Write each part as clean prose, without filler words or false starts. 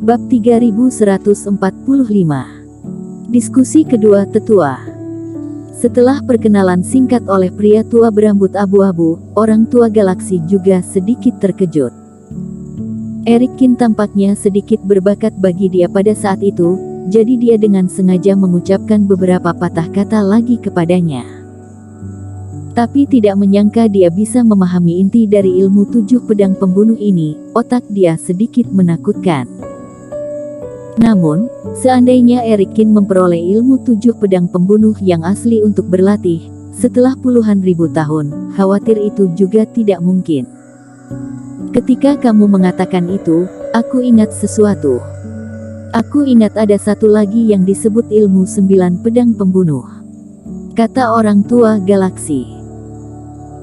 Bab 3145. Diskusi kedua tetua. Setelah perkenalan singkat oleh pria tua berambut abu-abu, orang tua galaksi juga sedikit terkejut. Erikin tampaknya sedikit berbakat bagi dia pada saat itu, jadi dia dengan sengaja mengucapkan beberapa patah kata lagi kepadanya. Tapi tidak menyangka dia bisa memahami inti dari ilmu 7 pedang pembunuh ini. Otak dia sedikit menakutkan. Namun, seandainya Erikin memperoleh ilmu 7 pedang pembunuh yang asli untuk berlatih, setelah puluhan ribu tahun, khawatir itu juga tidak mungkin. Ketika kamu mengatakan itu, aku ingat sesuatu. Aku ingat ada satu lagi yang disebut ilmu 9 pedang pembunuh, kata orang tua galaksi.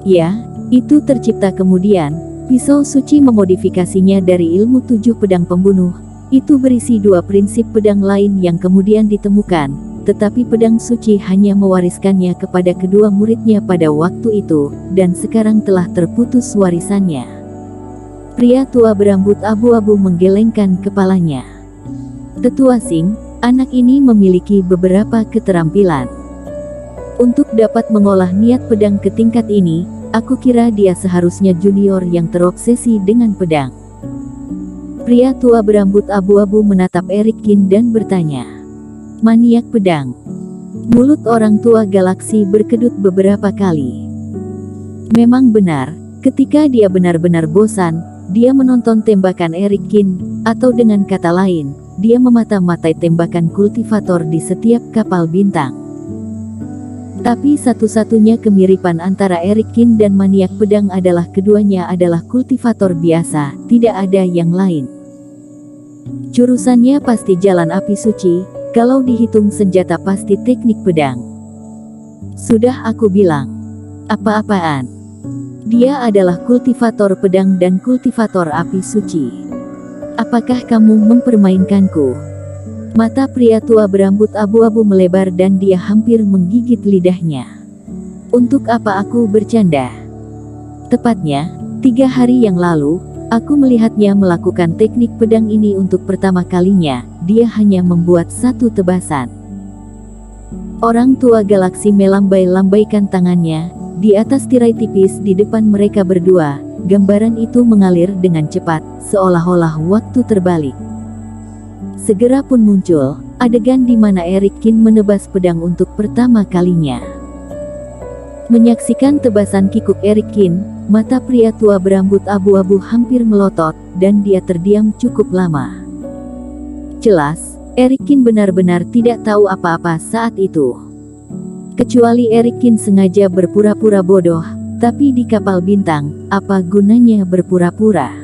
Ya, itu tercipta kemudian. Pisau suci memodifikasinya dari ilmu 7 pedang pembunuh. Itu berisi 2 prinsip pedang lain yang kemudian ditemukan, tetapi pedang suci hanya mewariskannya kepada kedua muridnya pada waktu itu, dan sekarang telah terputus warisannya. Pria tua berambut abu-abu menggelengkan kepalanya. Tetua Sing, anak ini memiliki beberapa keterampilan. Untuk dapat mengolah niat pedang ke tingkat ini, aku kira dia seharusnya junior yang terobsesi dengan pedang. Pria tua berambut abu-abu menatap Erikin dan bertanya. Maniak pedang. Mulut orang tua galaksi berkedut beberapa kali. Memang benar, ketika dia benar-benar bosan, dia menonton tembakan Erikin, atau dengan kata lain, dia memata-matai tembakan kultivator di setiap kapal bintang. Tapi satu-satunya kemiripan antara Erikin dan maniak pedang adalah keduanya adalah kultivator biasa, tidak ada yang lain. Jurusannya pasti jalan api suci, kalau dihitung senjata pasti teknik pedang. Sudah aku bilang. Apa-apaan? Dia adalah kultivator pedang dan kultivator api suci. Apakah kamu mempermainkanku? Mata pria tua berambut abu-abu melebar dan dia hampir menggigit lidahnya. Untuk apa aku bercanda? Tepatnya, 3 hari yang lalu, aku melihatnya melakukan teknik pedang ini untuk pertama kalinya. Dia hanya membuat satu tebasan. Orang tua galaksi melambai-lambaikan tangannya. Di atas tirai tipis di depan mereka berdua, gambaran itu mengalir dengan cepat, seolah-olah waktu terbalik. Segera pun muncul adegan di mana Erikin menebas pedang untuk pertama kalinya. Menyaksikan tebasan kikuk Erikin, mata pria tua berambut abu-abu hampir melotot, dan dia terdiam cukup lama. Jelas, Erikin benar-benar tidak tahu apa-apa saat itu. Kecuali Erikin sengaja berpura-pura bodoh, tapi di kapal bintang, apa gunanya berpura-pura?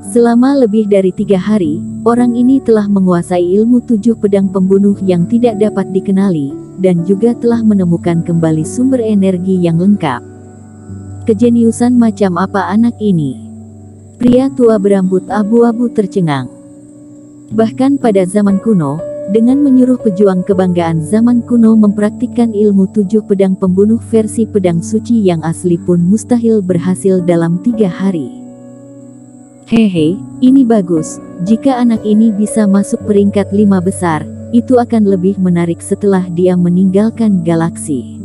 Selama lebih dari 3 hari, orang ini telah menguasai ilmu 7 pedang pembunuh yang tidak dapat dikenali, dan juga telah menemukan kembali sumber energi yang lengkap. Kejeniusan macam apa anak ini? Pria tua berambut abu-abu tercengang. Bahkan pada zaman kuno, dengan menyuruh pejuang kebanggaan zaman kuno mempraktikkan ilmu 7 pedang pembunuh versi pedang suci yang asli pun mustahil berhasil dalam 3 hari. Hehe, ini bagus. Jika anak ini bisa masuk peringkat 5 besar, itu akan lebih menarik setelah dia meninggalkan galaksi.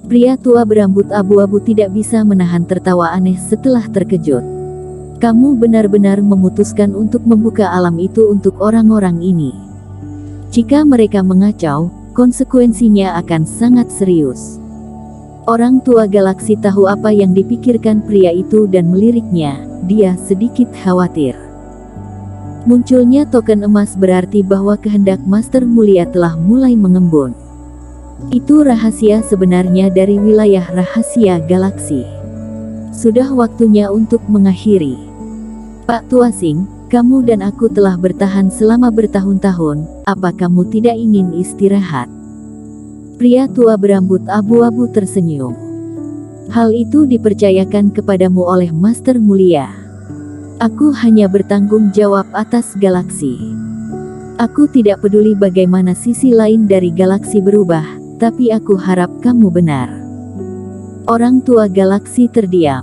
Pria tua berambut abu-abu tidak bisa menahan tertawa aneh setelah terkejut. Kamu benar-benar memutuskan untuk membuka alam itu untuk orang-orang ini. Jika mereka mengacau, konsekuensinya akan sangat serius. Orang tua galaksi tahu apa yang dipikirkan pria itu dan meliriknya. Dia sedikit khawatir. Munculnya token emas berarti bahwa kehendak Master Mulia telah mulai mengembun. Itu rahasia sebenarnya dari wilayah rahasia galaksi. Sudah waktunya untuk mengakhiri. Pak Tua Sing, kamu dan aku telah bertahan selama bertahun-tahun, apa kamu tidak ingin istirahat? Pria tua berambut abu-abu tersenyum. Hal itu dipercayakan kepadamu oleh Master Mulia. Aku hanya bertanggung jawab atas galaksi. Aku tidak peduli bagaimana sisi lain dari galaksi berubah, tapi aku harap kamu benar. Orang tua galaksi terdiam.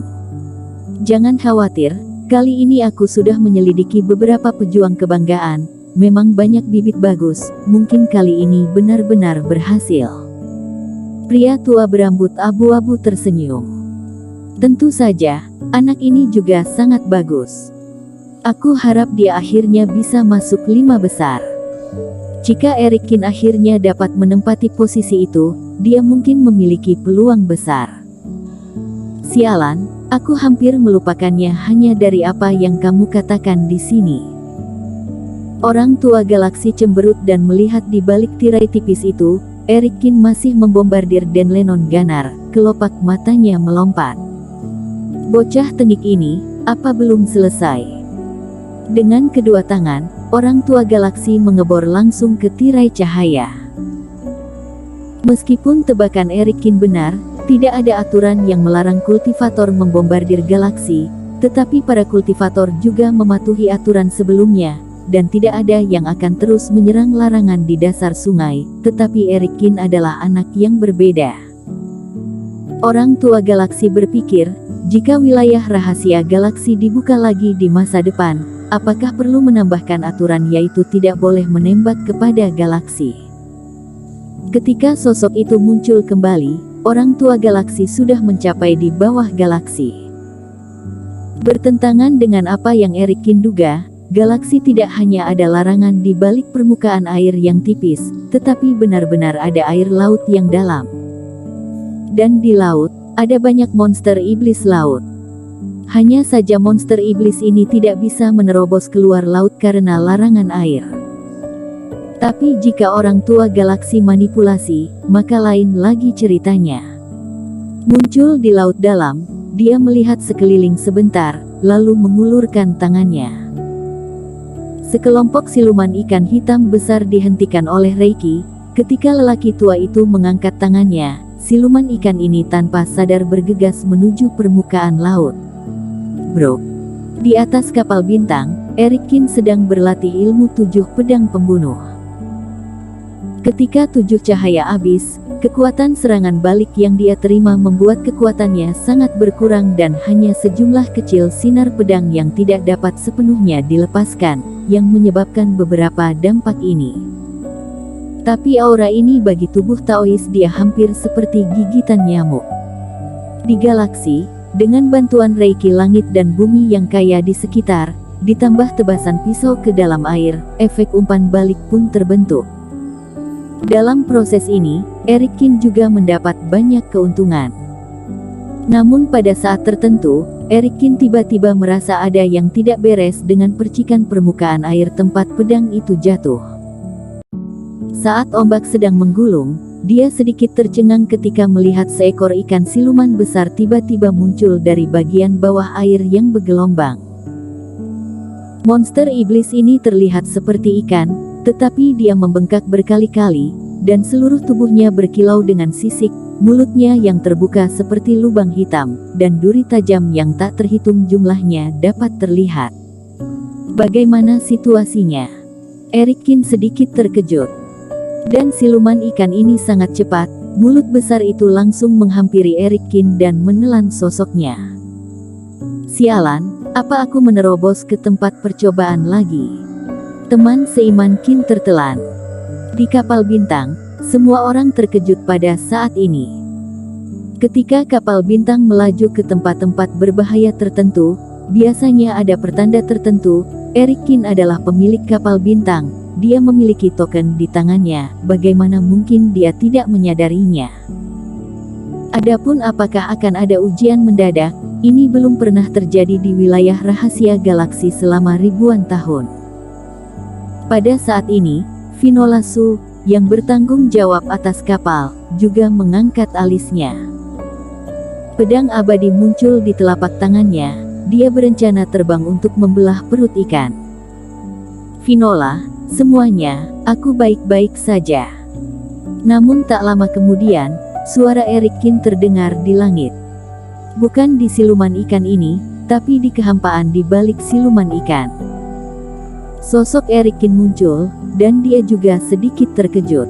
Jangan khawatir, Kali ini aku sudah menyelidiki beberapa pejuang kebanggaan. Memang banyak bibit bagus, mungkin kali ini benar-benar berhasil. Pria tua berambut abu-abu tersenyum. Tentu saja, anak ini juga sangat bagus. Aku harap dia akhirnya bisa masuk 5 besar. Jika Erikin akhirnya dapat menempati posisi itu, dia mungkin memiliki peluang besar. Sialan, aku hampir melupakannya hanya dari apa yang kamu katakan di sini. Orang tua galaksi cemberut dan melihat di balik tirai tipis itu, Erikin masih membombardir Dan Lennon Ganar, kelopak matanya melompat. Bocah tengik ini, apa belum selesai? Dengan kedua tangan, orang tua galaksi mengebor langsung ke tirai cahaya. Meskipun tebakan Erikin benar, tidak ada aturan yang melarang kultivator membombardir galaksi, tetapi para kultivator juga mematuhi aturan sebelumnya, dan tidak ada yang akan terus menyerang larangan di dasar sungai, tetapi Erikin adalah anak yang berbeda. Orang tua galaksi berpikir, jika wilayah rahasia galaksi dibuka lagi di masa depan, apakah perlu menambahkan aturan yaitu tidak boleh menembak kepada galaksi? Ketika sosok itu muncul kembali, orang tua galaksi sudah mencapai di bawah galaksi. Bertentangan dengan apa yang Erikin duga, galaksi tidak hanya ada larangan di balik permukaan air yang tipis, tetapi benar-benar ada air laut yang dalam. Dan di laut, ada banyak monster iblis laut. Hanya saja monster iblis ini tidak bisa menerobos keluar laut karena larangan air. Tapi jika orang tua galaksi manipulasi, maka lain lagi ceritanya. Muncul di laut dalam, dia melihat sekeliling sebentar, lalu mengulurkan tangannya. Sekelompok siluman ikan hitam besar dihentikan oleh Reiki. Ketika lelaki tua itu mengangkat tangannya, siluman ikan ini tanpa sadar bergegas menuju permukaan laut. Bro. Di atas kapal bintang, Erikin sedang berlatih ilmu 7 pedang pembunuh. Ketika 7 cahaya habis, kekuatan serangan balik yang dia terima membuat kekuatannya sangat berkurang dan hanya sejumlah kecil sinar pedang yang tidak dapat sepenuhnya dilepaskan, yang menyebabkan beberapa dampak ini. Tapi aura ini bagi tubuh Taois dia hampir seperti gigitan nyamuk. Di galaksi, dengan bantuan Reiki langit dan bumi yang kaya di sekitar, ditambah tebasan pisau ke dalam air, efek umpan balik pun terbentuk. Dalam proses ini, Erikin juga mendapat banyak keuntungan. Namun pada saat tertentu, Erikin tiba-tiba merasa ada yang tidak beres dengan percikan permukaan air tempat pedang itu jatuh. Saat ombak sedang menggulung, dia sedikit tercengang ketika melihat seekor ikan siluman besar tiba-tiba muncul dari bagian bawah air yang bergelombang. Monster iblis ini terlihat seperti ikan, tetapi dia membengkak berkali-kali, dan seluruh tubuhnya berkilau dengan sisik, mulutnya yang terbuka seperti lubang hitam, dan duri tajam yang tak terhitung jumlahnya dapat terlihat. Bagaimana situasinya? Erikin sedikit terkejut. Dan siluman ikan ini sangat cepat, mulut besar itu langsung menghampiri Erikin dan menelan sosoknya. Sialan, apa aku menerobos ke tempat percobaan lagi? Teman seiman Qin tertelan. Di kapal bintang, semua orang terkejut pada saat ini. Ketika kapal bintang melaju ke tempat-tempat berbahaya tertentu, biasanya ada pertanda tertentu. Erikin adalah pemilik kapal bintang, dia memiliki token di tangannya, bagaimana mungkin dia tidak menyadarinya? Adapun apakah akan ada ujian mendadak, ini belum pernah terjadi di wilayah rahasia galaksi selama ribuan tahun. Pada saat ini, Finola Su, yang bertanggung jawab atas kapal, juga mengangkat alisnya. Pedang abadi muncul di telapak tangannya, dia berencana terbang untuk membelah perut ikan. Finola, semuanya, aku baik-baik saja. Namun tak lama kemudian, suara Erikin terdengar di langit. Bukan di siluman ikan ini, tapi di kehampaan di balik siluman ikan. Sosok Erikin muncul, dan dia juga sedikit terkejut.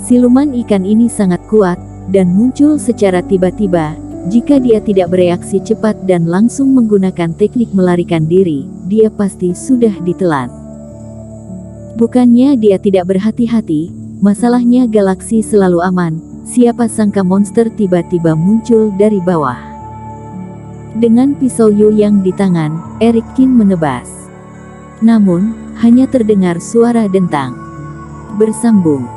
Siluman ikan ini sangat kuat, dan muncul secara tiba-tiba, Jika dia tidak bereaksi cepat dan langsung menggunakan teknik melarikan diri, dia pasti sudah ditelan. Bukannya dia tidak berhati-hati, masalahnya galaksi selalu aman. Siapa sangka monster tiba-tiba muncul dari bawah. Dengan pisau Yu yang di tangan, Erikin menebas. Namun, hanya terdengar suara dentang. Bersambung.